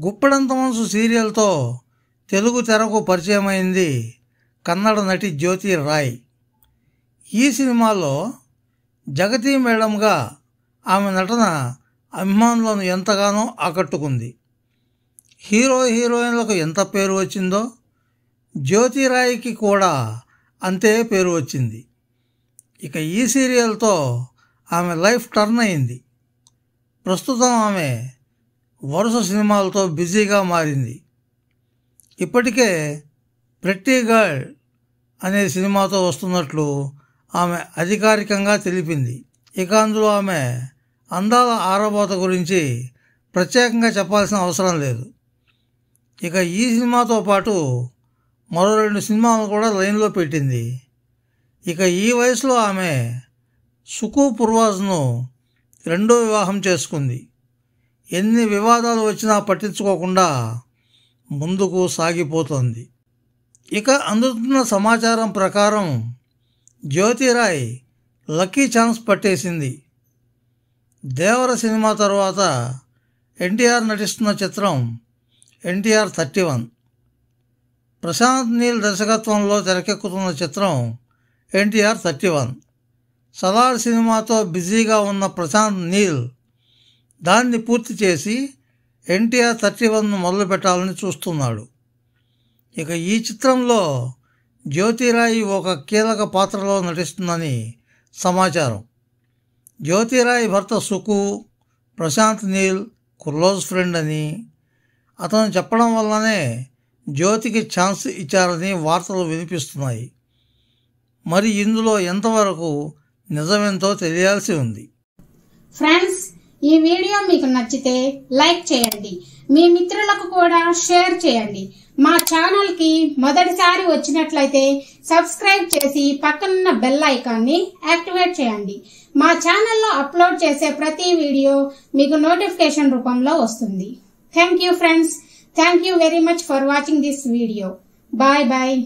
గుప్పడంత మనసు సీరియల్తో తెలుగు తెరకు పరిచయమైంది కన్నడ నటి జ్యోతి రాయ్. ఈ సినిమాలో జగతి మేడంగా ఆమె నటన అభిమానులను ఎంతగానో ఆకట్టుకుంది. హీరో హీరోయిన్లకు ఎంత పేరు వచ్చిందో జ్యోతి రాయ్కి కూడా అంతే పేరు వచ్చింది. ఇక ఈ సీరియల్తో ఆమె లైఫ్ టర్న్ అయింది. ప్రస్తుతం ఆమె వరుస సినిమాలతో బిజీగా మారింది. ఇప్పటికే ప్రెట్టి గర్ల్ అనే సినిమాతో వస్తున్నట్లు ఆమె అధికారికంగా తెలిపింది. ఇక అందులో ఆమె అందాల ఆరబోత గురించి ప్రత్యేకంగా చెప్పాల్సిన అవసరం లేదు. ఇక ఈ సినిమాతో పాటు మరో 2 సినిమాలను కూడా లైన్లో పెట్టింది. ఇక ఈ వయసులో ఆమె సుకు పుర్వాజ్ను రెండో వివాహం చేసుకుంది. ఎన్ని వివాదాలు వచ్చినా పట్టించుకోకుండా ముందుకు సాగిపోతోంది. ఇక అందుతున్న సమాచారం ప్రకారం జ్యోతి రాయ్ లక్కీ ఛాన్స్ పట్టేసింది. దేవర సినిమా తర్వాత ఎన్టీఆర్ నటిస్తున్న చిత్రం ఎన్టీఆర్ 31. ప్రశాంత్ నీల్ దర్శకత్వంలో తెరకెక్కుతున్న చిత్రం ఎన్టీఆర్ 31. సలార్ సినిమాతో బిజీగా ఉన్న ప్రశాంత్ నీల్ దాన్ని పూర్తి చేసి ఎన్టీఆర్ 31ను మొదలుపెట్టాలని చూస్తున్నాడు. ఇక ఈ చిత్రంలో జ్యోతి రాయ్ ఒక కీలక పాత్రలో నటిస్తుందని సమాచారం. జ్యోతి రాయ్ భర్త సుకు ప్రశాంత్ నీల్ క్లోజ్ ఫ్రెండ్ అని అతను చెప్పడం వల్లనే జ్యోతికి ఛాన్స్ ఇచ్చారని వార్తలు వినిపిస్తున్నాయి. మరి ఇందులో ఎంతవరకు నిజమెంతో తెలియాల్సి ఉంది. ఫ్రెండ్స్, ఈ వీడియో మీకు నచ్చితే లైక్ చేయండి, మీ మిత్రులకు కూడా షేర్ చేయండి. మా ఛానల్ కి మొదటిసారి వచ్చినట్లయితే సబ్స్క్రైబ్ చేసి పక్కనున్న బెల్ ఐకాన్ని యాక్టివేట్ చేయండి. మా ఛానల్లో అప్లోడ్ చేసే ప్రతి వీడియో మీకు నోటిఫికేషన్ రూపంలో వస్తుంది. Thank you friends. Thank you very much for watching this video. Bye bye.